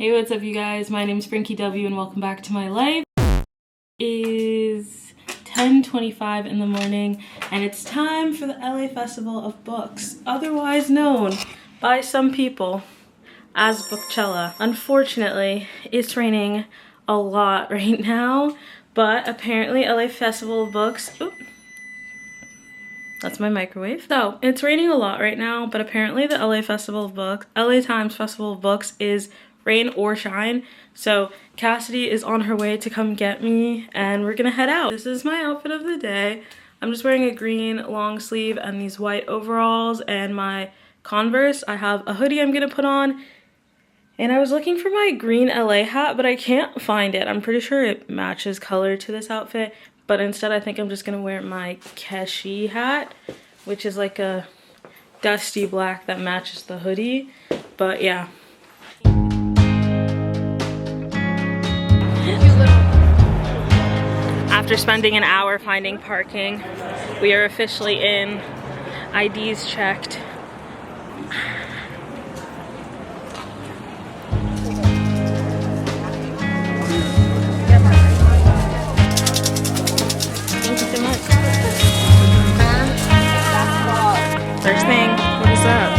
Hey, what's up you guys? My name's FrankieW and welcome back to my life. It is 10:25 in the morning and it's time for the LA Festival of Books, otherwise known by some people as Bookchella. Unfortunately, it's raining a lot right now, but apparently LA Festival of Books, that's my microwave. So it's raining a lot right now, but apparently the LA Festival of Books, LA Times Festival of Books is rain or shine. So Cassidy is on her way to come get me and we're gonna head out. This is my outfit of the day. I'm just wearing a green long sleeve and these white overalls and my Converse. I have a hoodie I'm gonna put on and I was looking for my green LA hat, but I can't find it. I'm pretty sure it matches color to this outfit, but instead I think I'm just gonna wear my Keshi hat, which is like a dusty black that matches the hoodie. But yeah. After spending an hour finding parking, we are officially in. IDs checked. Thank you so much. First thing, what is that?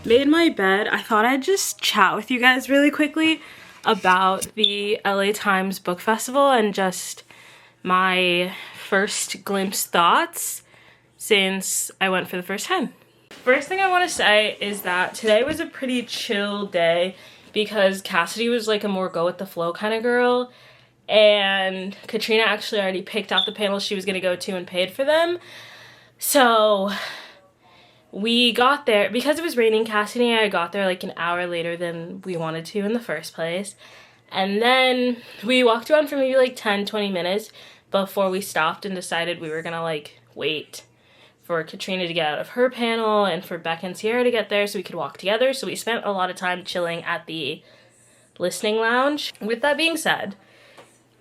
Made my bed. I thought I'd just chat with you guys really quickly about the LA Times Book Festival and just my first glimpse thoughts since I went for the first time. First thing I want to say is that today was a pretty chill day because Cassidy was like a more go with the flow kind of girl and Katrina actually already picked out the panels she was going to go to and paid for them. So we got there, because it was raining, Cassidy and I got there like an hour later than we wanted to in the first place. And then we walked around for maybe like 10-20 minutes before we stopped and decided we were gonna like wait for Katrina to get out of her panel and for Becca and Sierra to get there so we could walk together. So we spent a lot of time chilling at the listening lounge. With that being said,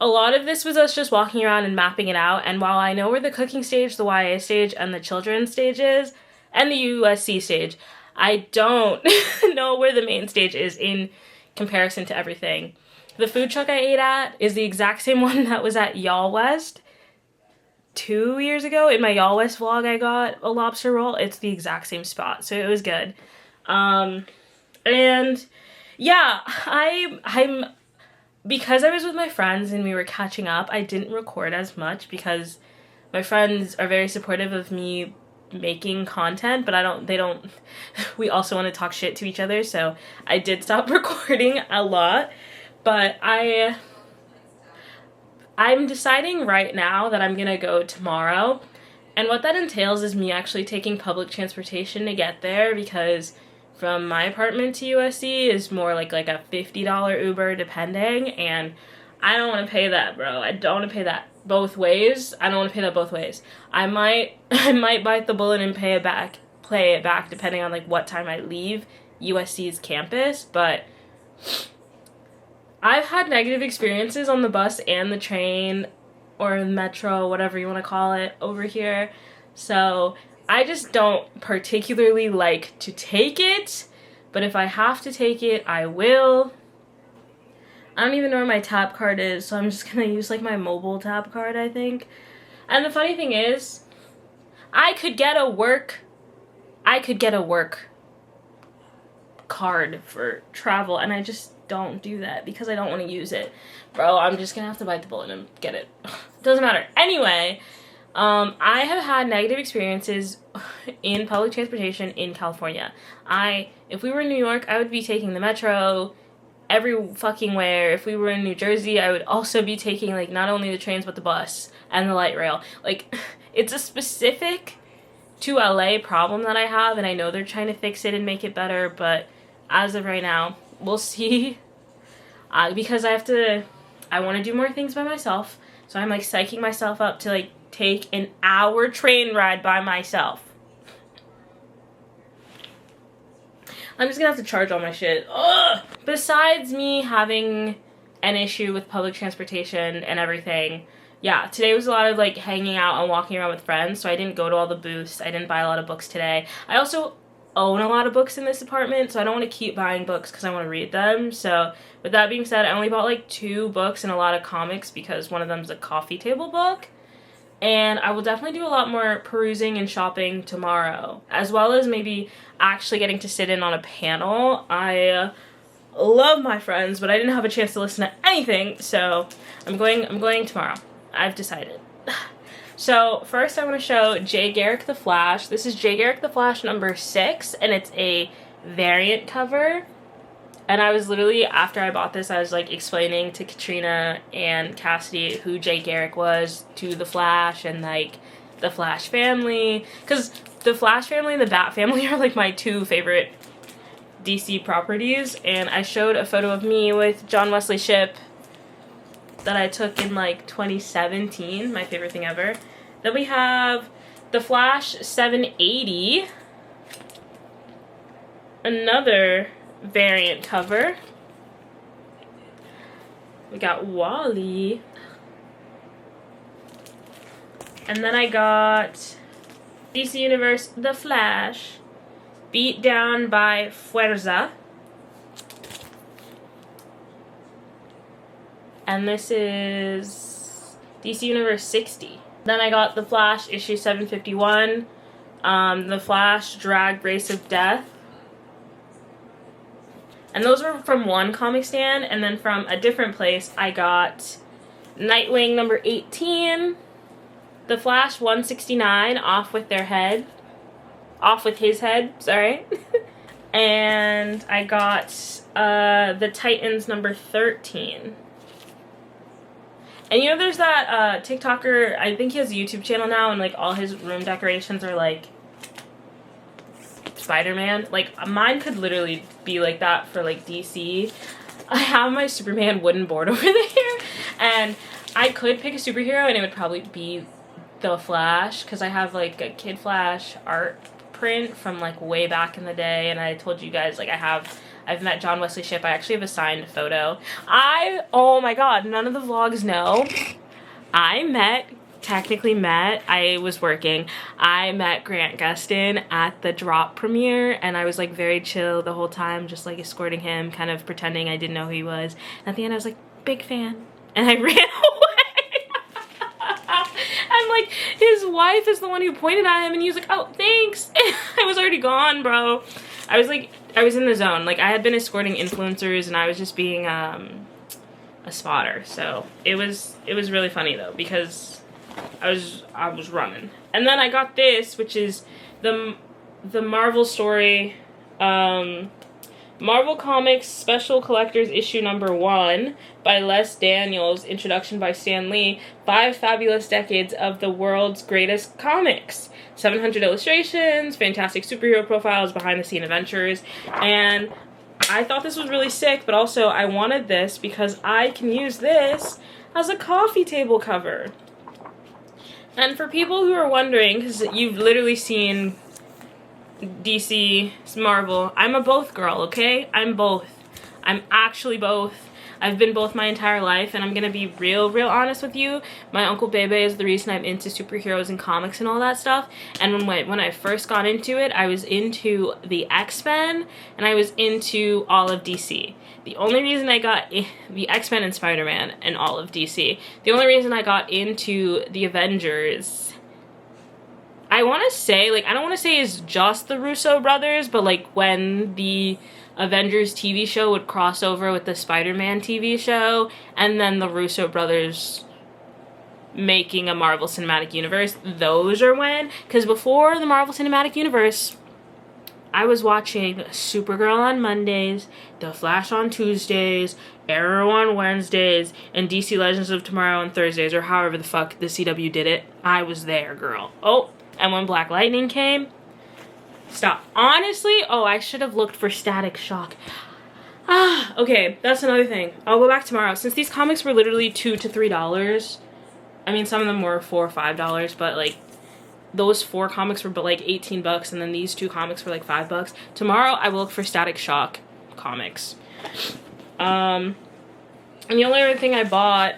a lot of this was us just walking around and mapping it out. And while I know where the cooking stage, the YA stage, and the children's stage is, and the USC stage, I don't know where the main stage is in comparison to everything. The food truck I ate at is the exact same one that was at Y'all West 2 years ago. In my Y'all West vlog, I got a lobster roll. It's the exact same spot, so it was good. And yeah, I'm because I was with my friends and we were catching up, I didn't record as much because my friends are very supportive of me making content, but we also want to talk shit to each other, so I did stop recording a lot. But I'm deciding right now that I'm gonna go tomorrow And what that entails is me actually taking public transportation to get there, because from my apartment to USC is more like a $50 Uber depending, and I don't want to pay that, bro. I don't want to pay that both ways. I don't want to pay that both ways. I might bite the bullet and play it back depending on like what time I leave USC's campus, but I've had negative experiences on the bus and the train or the metro, whatever you want to call it, over here. So I just don't particularly like to take it, but if I have to take it, I will. I don't even know where my tap card is, so I'm just gonna use like my mobile tap card, I think. And the funny thing is, I could get a work card for travel, and I just don't do that because I don't want to use it. Bro, I'm just gonna have to bite the bullet and get it. Doesn't matter. Anyway, I have had negative experiences in public transportation in California. If we were in New York, I would be taking the metro every fucking where. If we were in New Jersey, I would also be taking like not only the trains but the bus and the light rail. Like, it's a specific to LA problem that I have, and I know they're trying to fix it and make it better, but as of right now, we'll see. Because I want to do more things by myself, so I'm like psyching myself up to like take an hour train ride by myself. I'm just gonna have to charge all my shit. Ugh! Besides me having an issue with public transportation and everything, yeah, today was a lot of like hanging out and walking around with friends, so I didn't go to all the booths. I didn't buy a lot of books today. I also own a lot of books in this apartment, so I don't want to keep buying books because I want to read them. So with that being said, I only bought like 2 books and a lot of comics because one of them's a coffee table book. And I will definitely do a lot more perusing and shopping tomorrow, as well as maybe actually getting to sit in on a panel. I love my friends, but I didn't have a chance to listen to anything, so I'm going tomorrow. I've decided. So first I want to show Jay Garrick the Flash. This is Jay Garrick the Flash number 6, and it's a variant cover. And I was literally, after I bought this, I was like explaining to Katrina and Cassidy who Jay Garrick was to the Flash and like the Flash family. Because the Flash family and the Bat family are like my 2 favorite DC properties. And I showed a photo of me with John Wesley Shipp that I took in like 2017, my favorite thing ever. Then we have the Flash 780, another variant cover. We got Wally, and then I got DC Universe The Flash, Beat Down by Fuerza. And this is DC Universe 60. Then I got The Flash issue 751, The Flash Drag Race of Death. And those were from one comic stand, and then from a different place I got Nightwing number 18, The Flash 169, Off with His Head, sorry. And I got The Titans number 13. And you know there's that TikToker, I think he has a YouTube channel now, and like all his room decorations are like Spider-Man. Like mine could literally be like that for like DC. I have my Superman wooden board over there, and I could pick a superhero and it would probably be the Flash, because I have like a Kid Flash art print from like way back in the day, and I told you guys like I've met John Wesley Shipp. I actually have a signed photo. Oh my god, none of the vlogs know. I was working. I met Grant Gustin at the Drop premiere, and I was like very chill the whole time, just like escorting him, kind of pretending I didn't know who he was. And at the end I was like, big fan. And I ran away. And like his wife is the one who pointed at him, and he was like, oh, thanks. I was already gone, bro. I was in the zone. Like I had been escorting influencers, and I was just being a spotter. So it was really funny though, because I was running. And then I got this, which is the Marvel story Marvel Comics Special Collectors Issue #1 by Les Daniels, introduction by Stan Lee, 5 fabulous decades of the world's greatest comics. 700 illustrations, fantastic superhero profiles, behind-the-scene adventures, and I thought this was really sick, but also I wanted this because I can use this as a coffee table cover. And for people who are wondering, because you've literally seen DC, Marvel, I'm a both girl, okay? I'm both. I'm actually both. I've been both my entire life, and I'm gonna be real honest with you. My Uncle Bebe is the reason I'm into superheroes and comics and all that stuff. And when I first got into it, I was into the X-Men, and I was into all of DC. The only reason I got the X-Men and Spider-Man and all of DC, the only reason I got into the Avengers, I want to say, like, I don't want to say it's just the Russo brothers, but like when the Avengers TV show would cross over with the Spider-Man TV show, and then the Russo brothers making a Marvel Cinematic Universe, those are when, because before the Marvel Cinematic Universe, I was watching Supergirl on Mondays, The Flash on Tuesdays, Arrow on Wednesdays, and DC Legends of Tomorrow on Thursdays, or however the fuck the CW did it. I was there, girl. Oh, and when Black Lightning came, stop. Honestly, oh, I should have looked for Static Shock. Okay, that's another thing. I'll go back tomorrow. Since these comics were literally $2 to $3, I mean, some of them were $4 or $5, but like, those 4 comics were like 18 bucks, and then these 2 comics were like 5 bucks. Tomorrow, I will look for Static Shock comics. And the only other thing I bought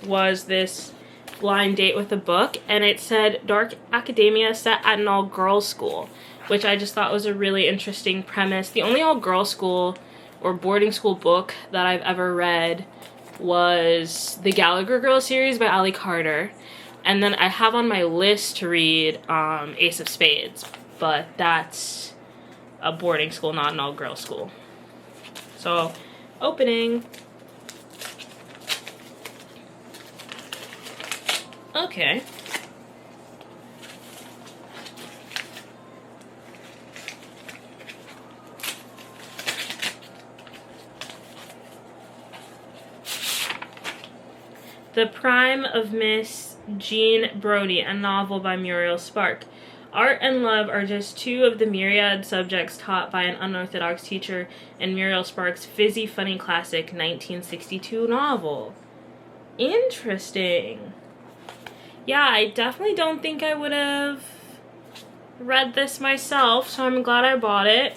was this blind date with a book, and it said dark academia set at an all-girls school, which I just thought was a really interesting premise. The only all-girls school or boarding school book that I've ever read was the Gallagher Girls series by Ali Carter. And then I have on my list to read Ace of Spades, but that's a boarding school, not an all-girls school. So, opening. Okay. The Prime of Miss Jean Brodie, a novel by Muriel Spark. Art and love are just 2 of the myriad subjects taught by an unorthodox teacher in Muriel Spark's fizzy, funny classic 1962 novel. Interesting. Yeah, I definitely don't think I would have read this myself, so I'm glad I bought it.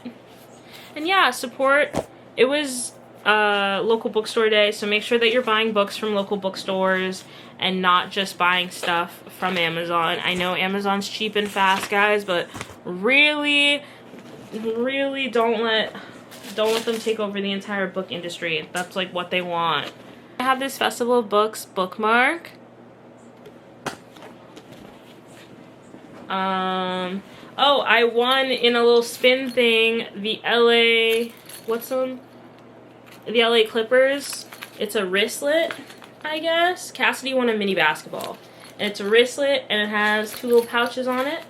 And yeah, support. It was local bookstore day, so make sure that you're buying books from local bookstores and not just buying stuff from Amazon. I know Amazon's cheap and fast, guys, but really don't let them take over the entire book industry. That's like what they want. I have this Festival of Books bookmark. Oh, I won in a little spin thing the LA, the LA Clippers. It's a wristlet, I guess. Cassidy won a mini basketball. And it's a wristlet, and it has 2 little pouches on it.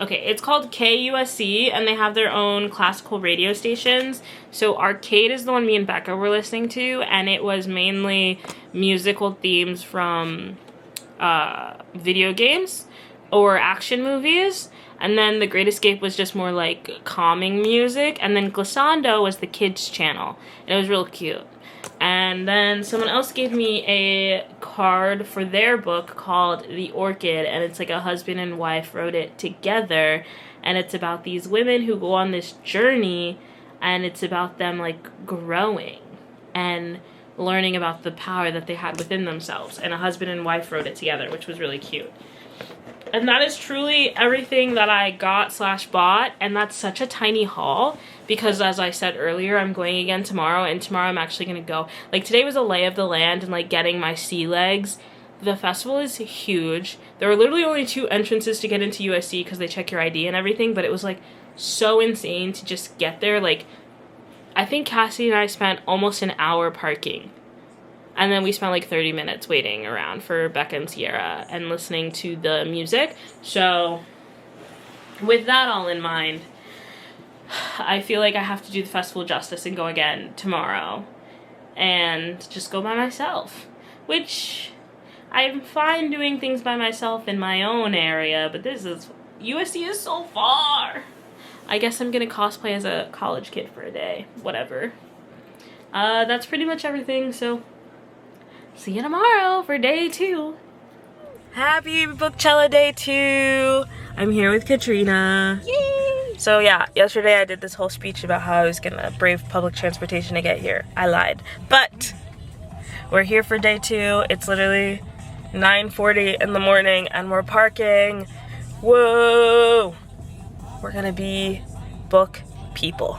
Okay, it's called KUSC, and they have their own classical radio stations. So Arcade is the one me and Becca were listening to, and it was mainly musical themes from video games or action movies. And then The Great Escape was just more like calming music. And then Glissando was the kids channel. And it was real cute. And then someone else gave me a card for their book called The Orchid. And it's like a husband and wife wrote it together. And it's about these women who go on this journey. And it's about them like growing and learning about the power that they had within themselves. And a husband and wife wrote it together, which was really cute. And that is truly everything that I got / bought, and that's such a tiny haul because, as I said earlier, I'm going again tomorrow, and tomorrow I'm actually going to go. Like, today was a lay of the land and, like, getting my sea legs. The festival is huge. There are literally only 2 entrances to get into USC because they check your ID and everything, but it was, like, so insane to just get there. Like, I think Cassie and I spent almost an hour parking. And then we spent like 30 minutes waiting around for Becca and Sierra and listening to the music. So with that all in mind, I feel like I have to do the festival justice and go again tomorrow and just go by myself, which I'm fine doing things by myself in my own area, but USC is so far. I guess I'm gonna cosplay as a college kid for a day, whatever. That's pretty much everything, so see you tomorrow for day 2. Happy Bookchella day 2. I'm here with Katrina. Yay! So yeah, yesterday I did this whole speech about how I was gonna brave public transportation to get here. I lied. But we're here for day 2. It's literally 9:40 in the morning and we're parking. Whoa! We're gonna be book people.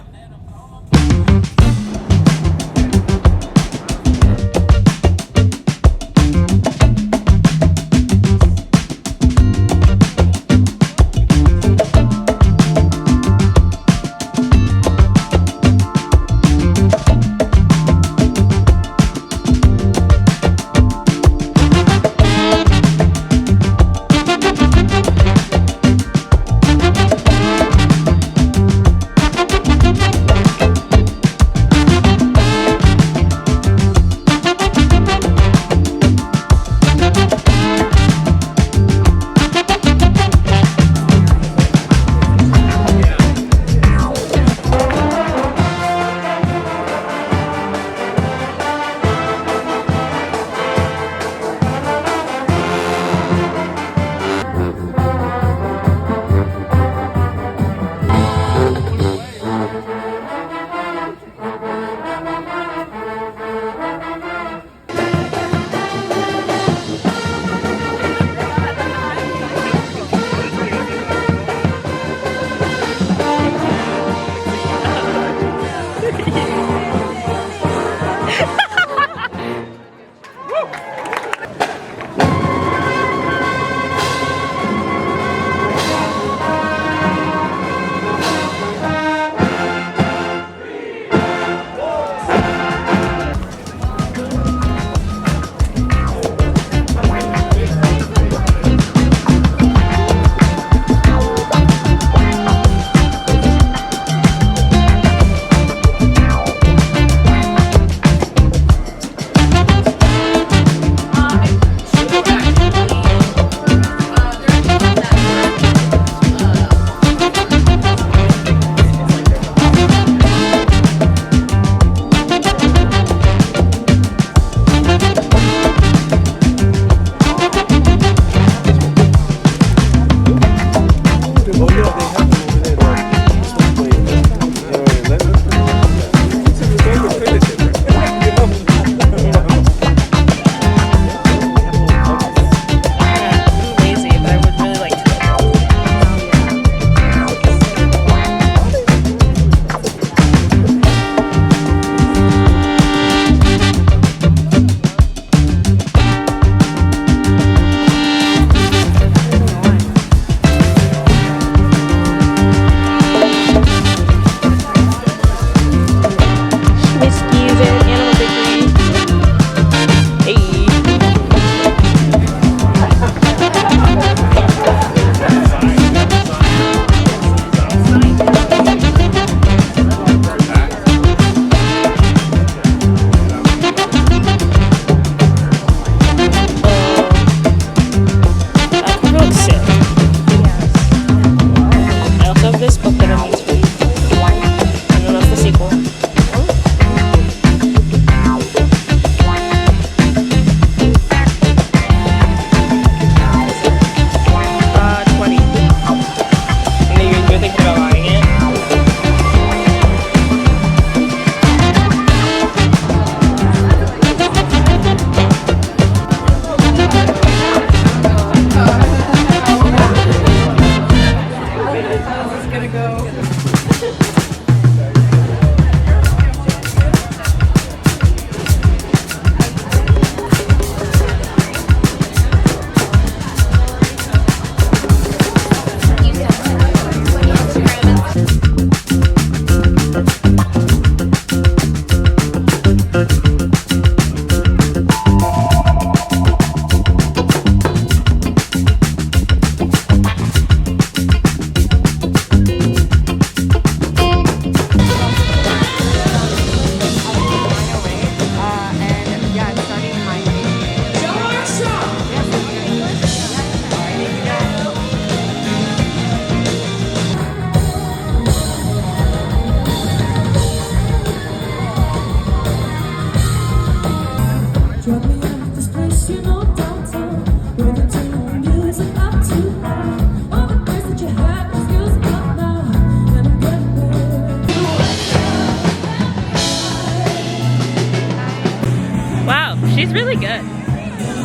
really good.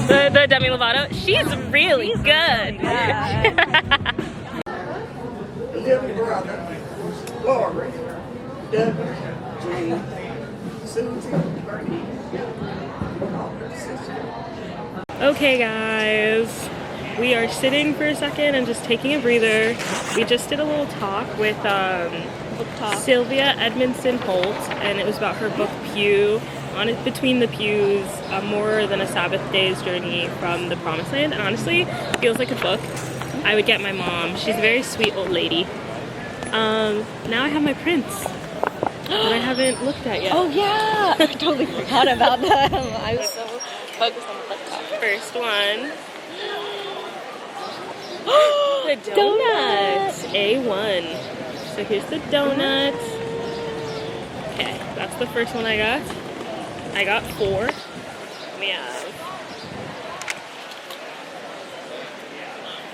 The Demi Lovato, she's really good. Yeah. Little brother, Lori, Deborah, Jean, Susie, Bernie, all her sisters. Okay guys, we are sitting for a second and just taking a breather. We just did a little talk with Sylvia Edmondson Holt, and it was about her book Pew, on it Between the Pews, More Than a Sabbath Day's Journey from the Promised Land. And honestly, it feels like a book I would get my mom. She's a very sweet old lady. Now I have my prints that I haven't looked at yet. Oh yeah, I totally forgot about them. I was so focused on the book talk. First one. The Donut. donut. A1. So here's the donut. Okay, that's the first one I got. I got 4. We have.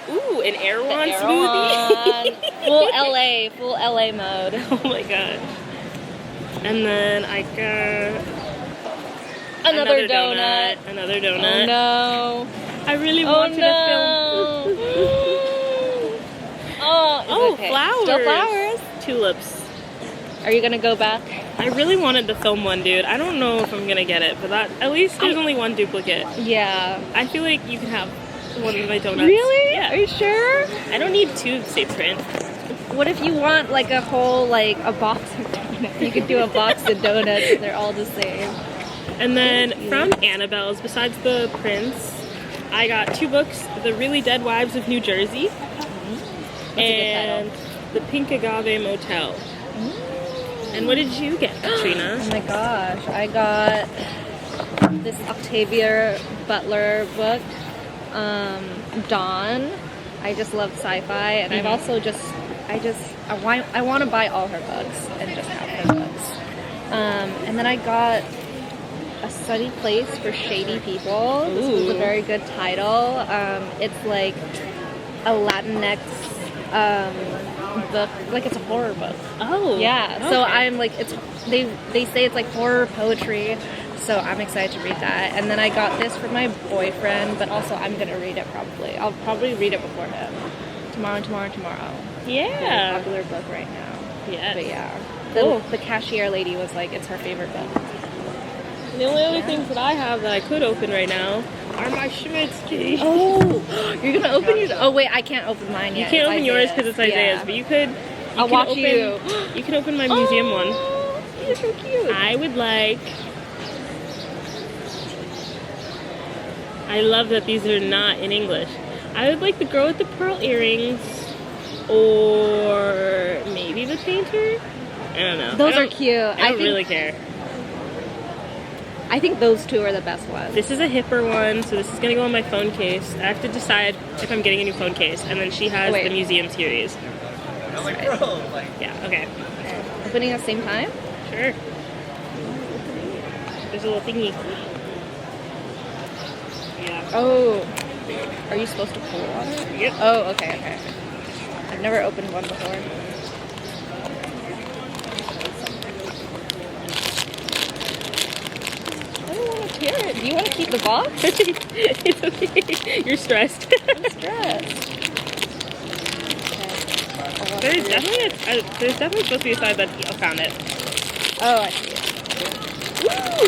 Ooh, an Erewhon smoothie. Full LA mode. Oh my god. And then I got Another donut. Another donut. Oh no. I really wanted to film. Oh, okay. Flowers. Still flowers. Tulips. Are you gonna go back? I really wanted to film one, dude. I don't know if I'm gonna get it, but that at least there's only one duplicate. Yeah. I feel like you can have one of my donuts. Really? Yeah. Are you sure? I don't need 2 same print. What if you want like a whole, like a box of donuts? You could do a box of donuts. They're all the same. And then from Annabelle's, besides the prints, I got 2 books: The Really Dead Wives of New Jersey and The Pink Agave Motel. And what did you get, Katrina? Oh my gosh, I got this Octavia Butler book, Dawn. I just love sci-fi, and I've also I want to buy all her books and just have her books. And then I got A Sunny Place for Shady People. This was a very good title. It's like a Latinx book, like it's a horror book. Oh, yeah. Okay. So I'm like, they say it's like horror poetry. So I'm excited to read that. And then I got this for my boyfriend, but also I'm gonna read it probably. I'll probably read it before him. Tomorrow. Yeah. Very popular book right now. Yes. But yeah. Cool. The cashier lady was like, it's her favorite book. The only other things that I have that I could open right now are my Schmitz keys. Oh, you're gonna open yours? Oh wait, I can't open mine You yet. can't It's open yours Isaiah's. because it's Isaiah's, Yeah. but you could. I'll watch you. You can open my museum one. You're so cute. I would like. I love that these are not in English. I would like the girl with the pearl earrings, or maybe the painter. I don't know. Those are cute. I don't really care. I think those 2 are the best ones. This is a hipper one, so this is gonna go on my phone case. I have to decide if I'm getting a new phone case, and then she has the museum series. Yeah. Okay. Opening at the same time? Sure. There's a little thingy. Yeah. Oh. Are you supposed to pull on it? Yep. Oh, okay. I've never opened one before. I don't want to tear it. Do you want to keep the box? It's okay. You're stressed. I'm stressed. Okay. There's definitely supposed to be a side that I found it. Oh, I see it.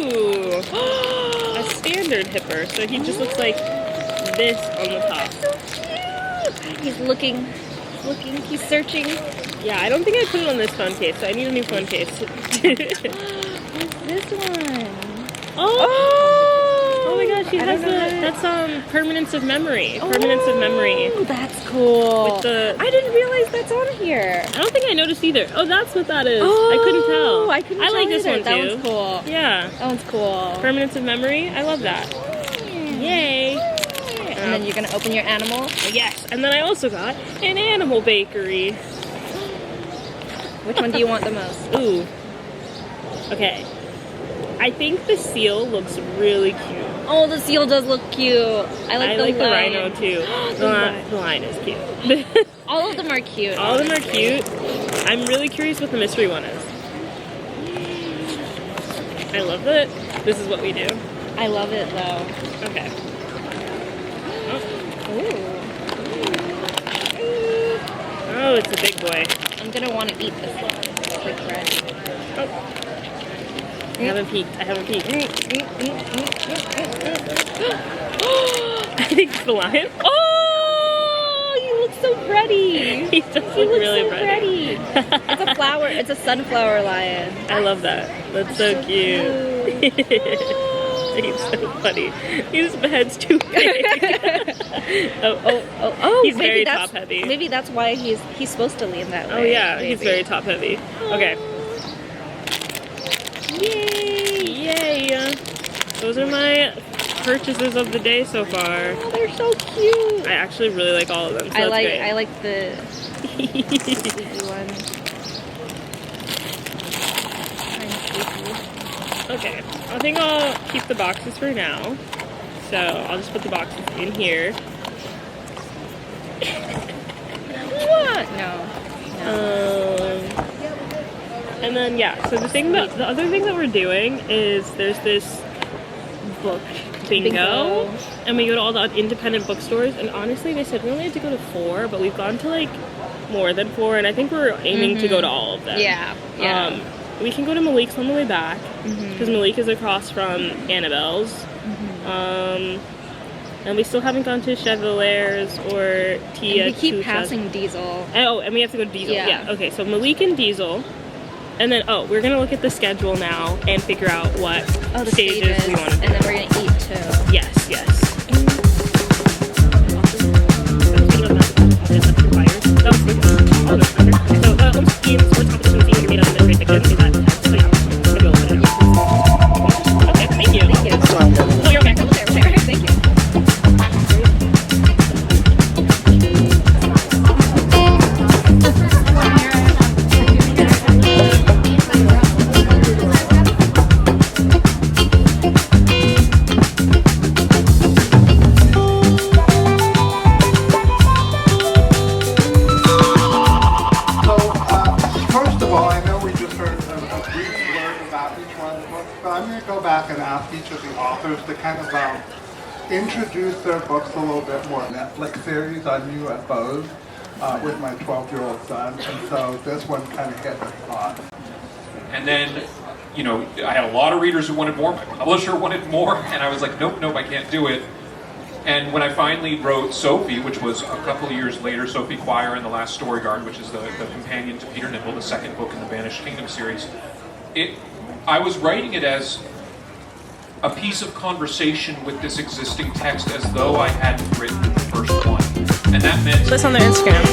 Ooh. A standard hipper. So he just looks like this on the top. So cute. He's looking, he's searching. Yeah, I don't think I put it on this phone case, so I need a new phone case. What's this one? Oh my gosh, she I has don't know that's permanence of memory. Permanence of memory. Oh, that's cool. With the I didn't realize that's on here. I don't think I noticed either. Oh, that's what that is. I couldn't tell. I couldn't I tell like this either. one too. That one's cool. Yeah. That one's cool. Permanence of memory. I love that. Yay. And then you're gonna open your animal. Yes. And then I also got an animal bakery. Which one do you want the most? Ooh. Okay. I think the seal looks really cute. Oh, the seal does look cute. I like the lion. rhino too. The lion is cute. All of them are cute. All of them are cute. I'm really curious what the mystery one is. I love that this is what we do. I love it though. Okay. Ooh. Oh, it's a big boy. I'm gonna want to eat this one. It's like red. Oh. I haven't peeked. I think it's the lion. Oh, you look so pretty. He does look really so pretty. It's a flower. It's a sunflower lion. I love that. That's so cute. He's so funny. His head's too big. Oh! He's very top heavy. Maybe that's why he's supposed to lean that way. Oh yeah, maybe. he's very top heavy. Okay. Yay! Those are my purchases of the day so far. Oh, they're so cute. I actually really like all of them. So I that's great. like the squeaky one. Okay, I think I'll keep the boxes for now. So I'll just put the boxes in here. What? No. And then yeah, so the other thing that we're doing is there's this book bingo, and we go to all the independent bookstores. And honestly, they said we only had to go to 4, but we've gone to like more than 4, and I think we're aiming to go to all of them. Yeah. We can go to Malik's on the way back because Malik is across from Annabelle's. And we still haven't gone to Chevalaire's or Tia. And we keep passing Diesel. Oh, and we have to go to Diesel. Yeah. Okay, so Malik and Diesel. And then, we're going to look at the schedule now and figure out what stages we want to do. And then we're going to eat too. Yes. Thank you. Oh, you're okay. Thank you. Each of the authors to kind of introduce their books a little bit more. Netflix series on UFOs with my 12-year-old son, and so this one kind of hit the spot. And then, I had a lot of readers who wanted more. My publisher wanted more, and I was like, nope, I can't do it. And when I finally wrote Sophie, which was a couple of years later, Sophie Quire and the Last Story Guard, which is the companion to Peter Nimble, the second book in the Vanished Kingdom series, I was writing it as a piece of conversation with this existing text as though I hadn't written the first one. And that meant... This on their Instagram.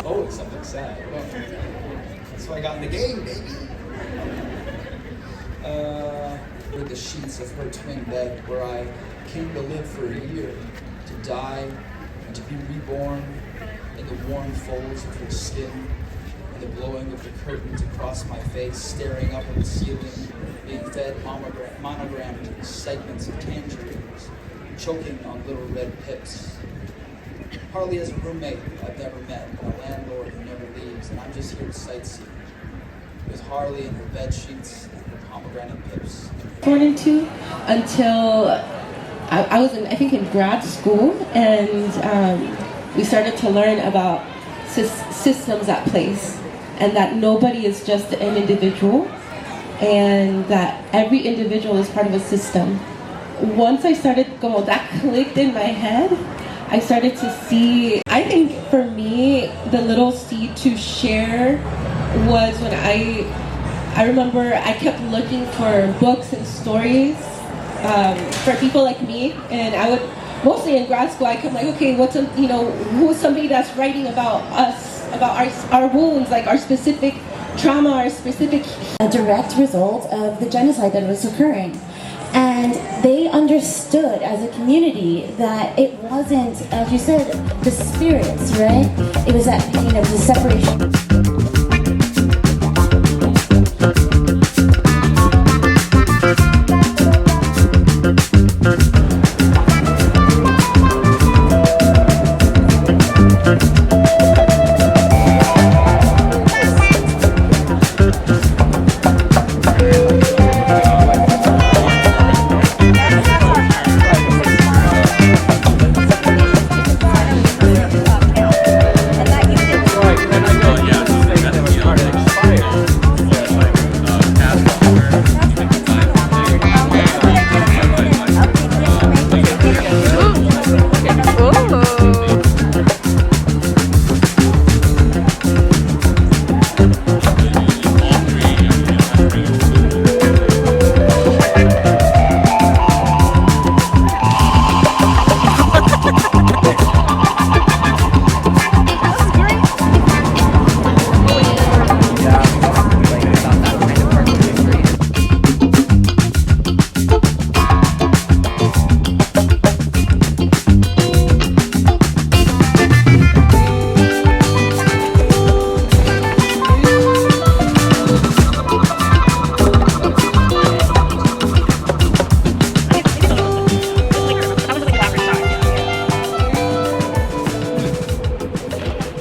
Oh, it's something sad. So I got in the game, baby. With the sheets of her twin bed, where I came to live for a year, to die and to be reborn in the warm folds of her skin, and the blowing of the curtains across my face, staring up at the ceiling, being fed monogrammed segments of tangerines, choking on little red pips. Harley has a roommate I've never met, and a landlord who never leaves, and I'm just here to sightsee with Harley and her bed sheets and her pomegranate pips. Born into until I was I think in grad school, and we started to learn about systems at place, and that nobody is just an individual, and that every individual is part of a system. Once I started going, that clicked in my head. I started to see, I think for me, the little seed to share was when I remember I kept looking for books and stories for people like me, and I would, mostly in grad school, I kept like, okay, who's somebody that's writing about us, about our wounds, like our specific trauma, our specific... A direct result of the genocide that was occurring. And they understood as a community that it wasn't, as you said, the spirits, right? It was that, the separation.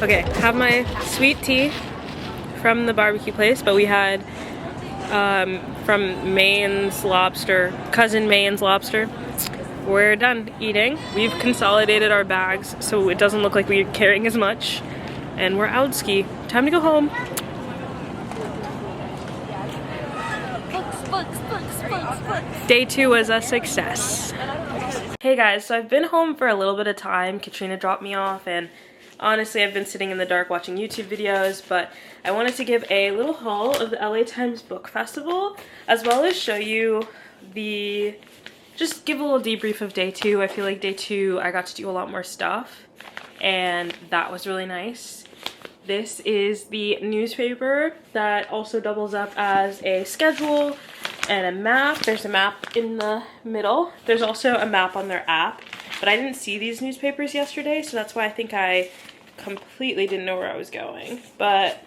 Okay, have my sweet tea from the barbecue place, but we had from Maine's Lobster, Cousin Maine's Lobster. We're done eating. We've consolidated our bags so it doesn't look like we're carrying as much. And we're out ski. Time to go home. Day 2 was a success. Hey guys, so I've been home for a little bit of time. Katrina dropped me off and honestly I've been sitting in the dark watching YouTube videos, but I wanted to give a little haul of the LA Times Book Festival as well as show you just give a little debrief of day 2. I feel like day 2 I got to do a lot more stuff and that was really nice. This is the newspaper that also doubles up as a schedule and a map. There's a map in the middle. There's also a map on their app, but I didn't see these newspapers yesterday, so that's why I think I completely didn't know where I was going. But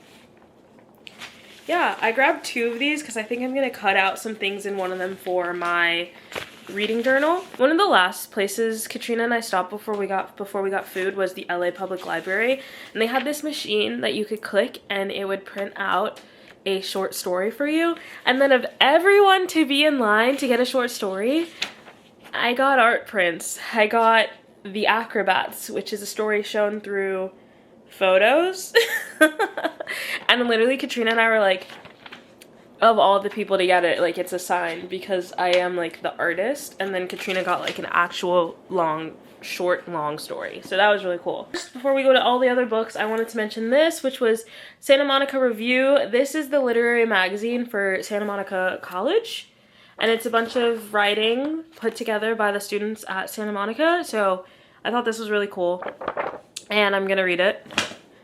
yeah, I grabbed 2 of these because I think I'm gonna cut out some things in one of them for my reading journal. One of the last places Katrina and I stopped before we got food was the LA Public Library, and they had this machine that you could click and it would print out a short story for you. And then of everyone to be in line to get a short story, I got art prints. I got The Acrobats, which is a story shown through photos. And literally Katrina and I were like, of all the people to get it, like it's a sign because I am like the artist, and then Katrina got like an actual long story. So that was really cool. First, before we go to all the other books, I wanted to mention this, which was Santa Monica Review. This is the literary magazine for Santa Monica College, and it's a bunch of writing put together by the students at Santa Monica. So I thought this was really cool, and I'm gonna read it.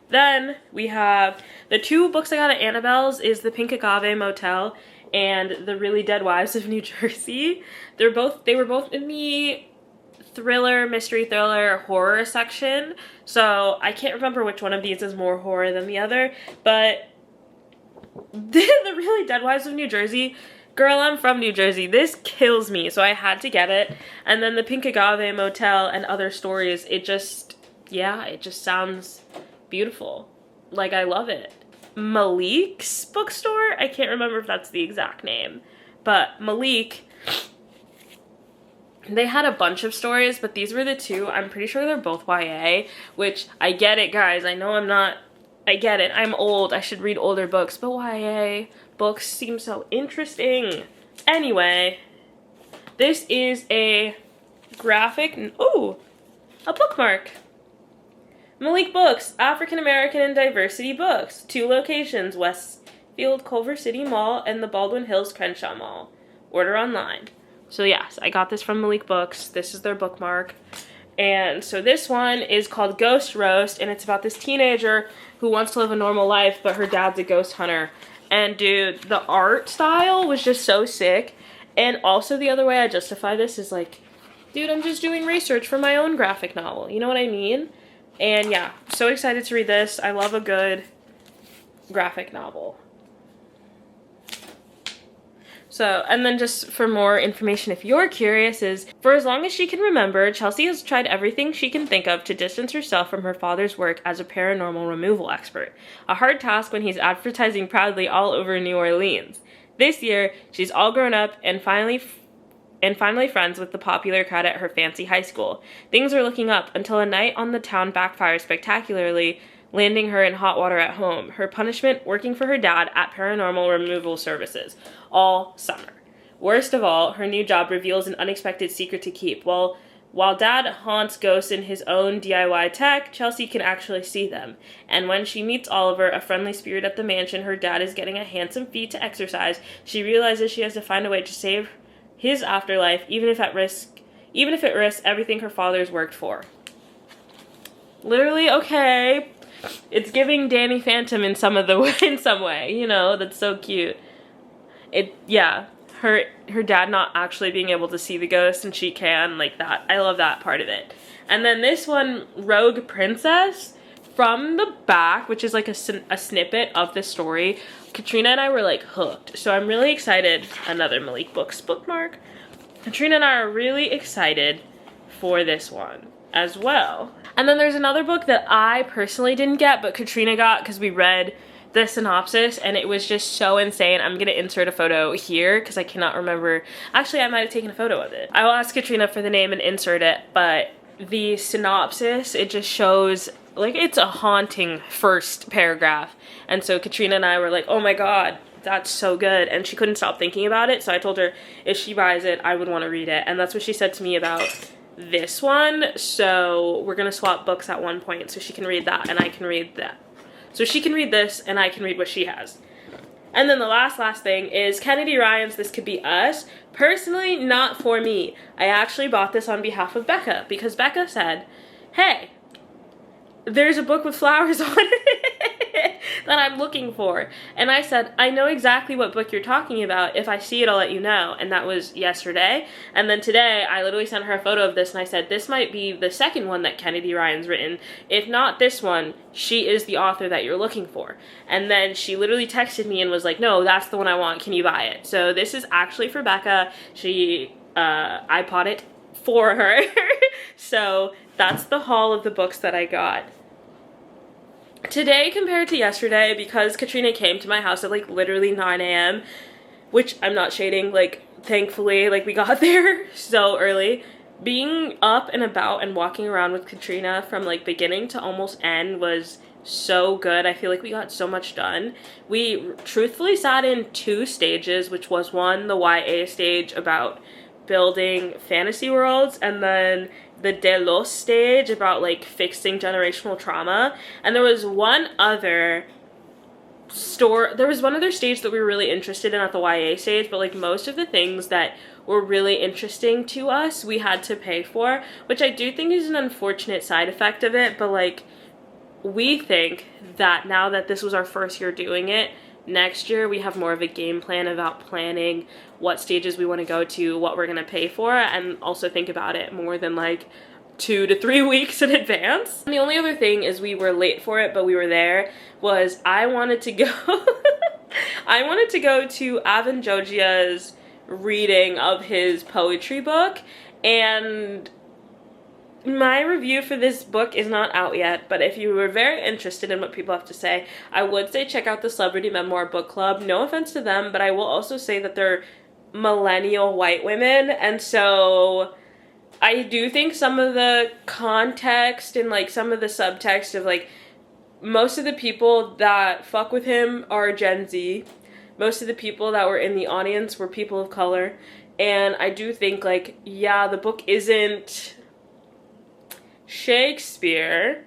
Then we have the 2 books I got at Annabelle's is The Pink Agave Motel and The Really Dead Wives of New Jersey. They were both in the mystery thriller horror section, so I can't remember which one of these is more horror than the other, but The Really Dead Wives of New Jersey, girl, I'm from New Jersey, this kills me, so I had to get it. And then The Pink Agave Motel and Other Stories, it just sounds beautiful. Like, I love it. Malik's bookstore, I can't remember if that's the exact name, but Malik, they had a bunch of stories, but these were the 2. I'm pretty sure they're both YA, which I get it, guys. I know I get it. I'm old. I should read older books, but YA books seem so interesting. Anyway, this is a graphic, a bookmark. Malik Books, African American and Diversity Books. 2 locations, Westfield Culver City Mall and the Baldwin Hills Crenshaw Mall. Order online. So yes, I got this from Malik Books. This is their bookmark. And so this one is called Ghost Roast, and it's about this teenager who wants to live a normal life, but her dad's a ghost hunter. And dude, the art style was just so sick. And also the other way I justify this is like, dude, I'm just doing research for my own graphic novel. You know what I mean? And yeah, so excited to read this. I love a good graphic novel. So, and then just for more information, if you're curious, is for as long as she can remember, Chelsea has tried everything she can think of to distance herself from her father's work as a paranormal removal expert. A hard task when he's advertising proudly all over New Orleans. This year, she's all grown up and finally friends with the popular crowd at her fancy high school. Things are looking up until a night on the town backfires spectacularly, landing her in hot water at home. Her punishment, working for her dad at Paranormal Removal Services all summer. Worst of all, her new job reveals an unexpected secret to keep. While dad haunts ghosts in his own DIY tech, Chelsea can actually see them. And when she meets Oliver, a friendly spirit at the mansion her dad is getting a handsome fee to exercise, she realizes she has to find a way to save his afterlife, even if it risks everything her father's worked for. Literally, okay, it's giving Danny Phantom in some way, you know, that's so cute. Her dad not actually being able to see the ghost and she can, like that. I love that part of it. And then this one, Rogue Princess, from the back, which is like a snippet of the story, Katrina and I were like hooked. So I'm really excited. Another Malik Books bookmark. Katrina and I are really excited for this one. as well. And then there's another book that I personally didn't get, but Katrina got because we read the synopsis and it was just so insane. I'm gonna insert a photo here because I cannot remember. Actually, I might have taken a photo of it. I will ask Katrina for the name and insert it, but the synopsis, it just shows, like, it's a haunting first paragraph. And so Katrina and I were like, oh my god, that's so good. And she couldn't stop thinking about it. So I told her if she buys it, I would want to read it. And that's what she said to me about this one. So we're gonna swap books at one point so she can read that and I can read that. So she can read this and I can read what she has. And then the last thing is Kennedy Ryan's This Could Be Us. Personally, not for me. I actually bought this on behalf of Becca because Becca said, hey, there's a book with flowers on it that I'm looking for. And I said, I know exactly what book you're talking about. If I see it, I'll let you know. And that was yesterday. And then today, I literally sent her a photo of this and I said, this might be the second one that Kennedy Ryan's written. If not this one, she is the author that you're looking for. And then she literally texted me and was like, no, that's the one I want. Can you buy it? So this is actually for Becca. I bought it for her. So that's the haul of the books that I got. Today compared to yesterday, because Katrina came to my house at like literally 9 a.m., which I'm not shading, like thankfully, like we got there so early. Being up and about and walking around with Katrina from like beginning to almost end was so good. I feel like we got so much done. We truthfully sat in 2 stages, which was one, the YA stage about building fantasy worlds, and then the De Los stage about like fixing generational trauma. And there was one other stage that we were really interested in at the YA stage, but like most of the things that were really interesting to us we had to pay for, which I do think is an unfortunate side effect of it. But like, we think that now that this was our first year doing it, next year we have more of a game plan about planning what stages we want to go to, what we're going to pay for, and also think about it more than like 2 to 3 weeks in advance. And the only other thing is we were late for it, but we were there, was I wanted to go I wanted to go to Avin Jojia's reading of his poetry book, and my review for this book is not out yet, but if you were very interested in what people have to say, I would say check out the Celebrity Memoir Book Club. No offense to them, but I will also say that they're millennial white women, and so I do think some of the context and like some of the subtext of like most of the people that fuck with him are Gen Z. Most of the people that were in the audience were people of color, and I do think like, yeah, the book isn't Shakespeare,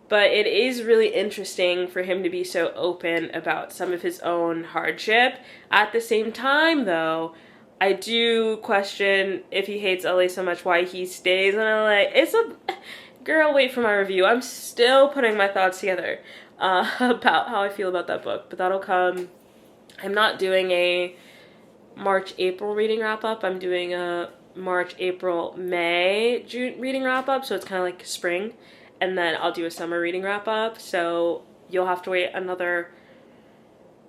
but it is really interesting for him to be so open about some of his own hardship. At the same time, though, I do question, if he hates LA so much, why he stays in LA. Girl, wait for my review. I'm still putting my thoughts together about how I feel about that book, but that'll come. I'm not doing a March-April reading wrap-up. I'm doing a March, April, May, June reading wrap-up, so it's kind of like spring, and then I'll do a summer reading wrap-up, so you'll have to wait another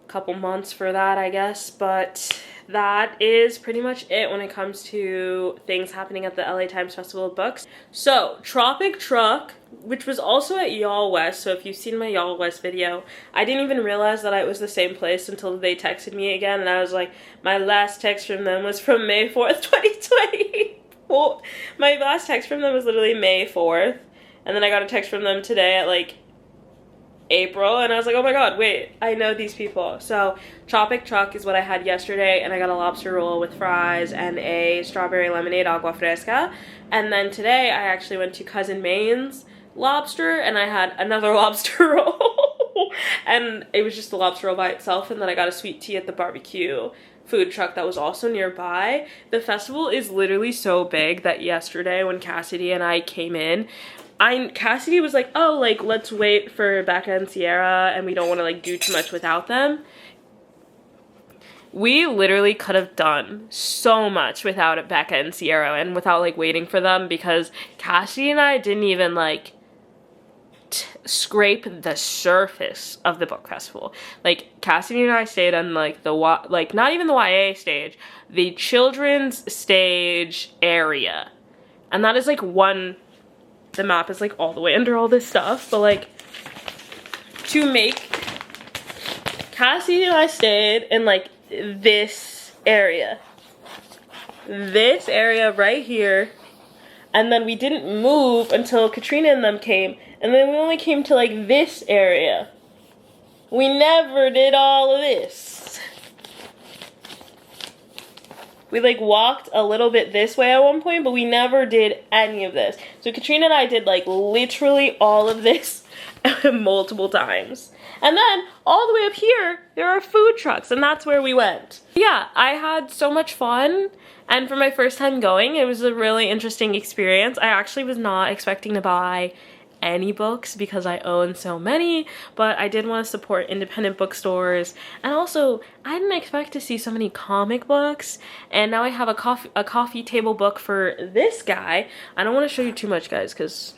couple months for that, I guess. But that is pretty much it when it comes to things happening at the LA Times Festival of Books. So Tropic Truck, which was also at Y'all West, so if you've seen my Y'all West video, I didn't even realize that it was the same place until they texted me again, and I was like, my last text from them was from May 4th, 2020. Well, my last text from them was literally May 4th, and then I got a text from them today at like April, and I was like, oh my god, wait, I know these people. So Tropic Truck is what I had yesterday, and I got a lobster roll with fries and a strawberry lemonade agua fresca. And then today I actually went to Cousin Maine's lobster, and I had another lobster roll. And it was just the lobster roll by itself, and then I got a sweet tea at the barbecue food truck that was also nearby. The festival is literally so big that yesterday when Cassidy and I came in, Cassidy was like, oh, like, let's wait for Becca and Sierra, and we don't want to, like, do too much without them. We literally could have done so much without Becca and Sierra and without, like, waiting for them, because Cassidy and I didn't even, like, scrape the surface of the book festival. Like, Cassidy and I stayed on, like, not even the YA stage, the children's stage area. And that is, like, one the map is like all the way under all this stuff, but like to make, Cassie and I stayed in like this area right here, and then we didn't move until Katrina and them came, and then we only came to like this area. We never did all of this. We like walked a little bit this way at one point, but we never did any of this. So Katrina and I did like literally all of this multiple times. And then all the way up here, there are food trucks, and that's where we went. Yeah, I had so much fun. And for my first time going, it was a really interesting experience. I actually was not expecting to buy any books because I own so many, but I did want to support independent bookstores, and also I didn't expect to see so many comic books. And now I have a coffee table book for this guy. I don't want to show you too much, guys, because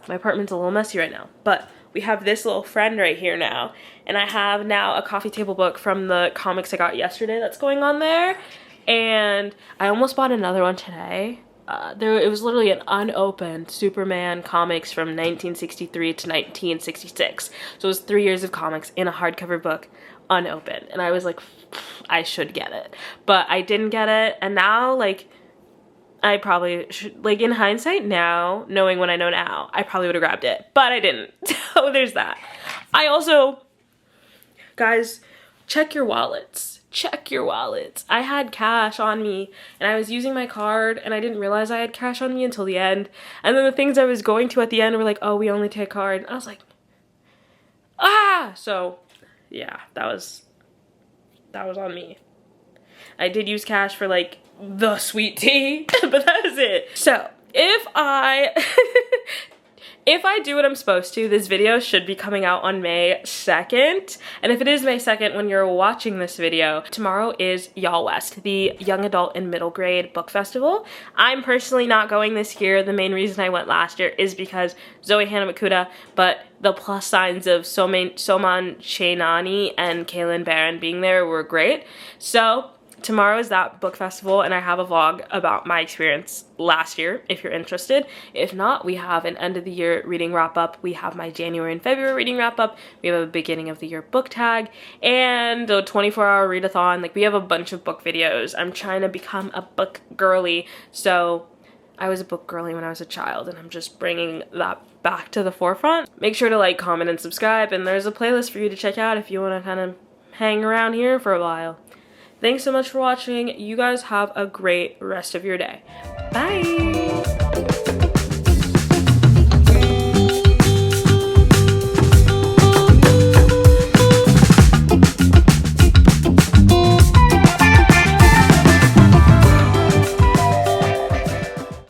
my apartment's a little messy right now, but we have this little friend right here now, and I have now a coffee table book from the comics I got yesterday that's going on there, and I almost bought another one today. It was literally an unopened Superman comics from 1963 to 1966. So it was 3 years of comics in a hardcover book, unopened. And I was like, I should get it. But I didn't get it. And now, like, I probably should, like, in hindsight now, knowing what I know now, I probably would have grabbed it. But I didn't. So there's that. I also, guys, check your wallets. Check your wallets. I had cash on me, and I was using my card, and I didn't realize I had cash on me until the end. And then the things I was going to at the end were like, oh, we only take card. And I was like, ah! So, yeah, that was on me. I did use cash for, like, the sweet tea, but that was it. So, if I do what I'm supposed to, this video should be coming out on May 2nd. And if it is May 2nd when you're watching this video, tomorrow is Y'all West, the young adult and middle grade book festival. I'm personally not going this year. The main reason I went last year is because Zoe Hanamakuta, but the plus signs of Soman Chainani and Kaylin Barron being there were great. So tomorrow is that book festival, and I have a vlog about my experience last year if you're interested. If not, we have an end of the year reading wrap up. We have my January and February reading wrap up. We have a beginning of the year book tag and a 24-hour readathon. Like, we have a bunch of book videos. I'm trying to become a book girly. So I was a book girly when I was a child, and I'm just bringing that back to the forefront. Make sure to like, comment, and subscribe, and there's a playlist for you to check out if you want to kind of hang around here for a while. Thanks so much for watching. You guys have a great rest of your day. Bye!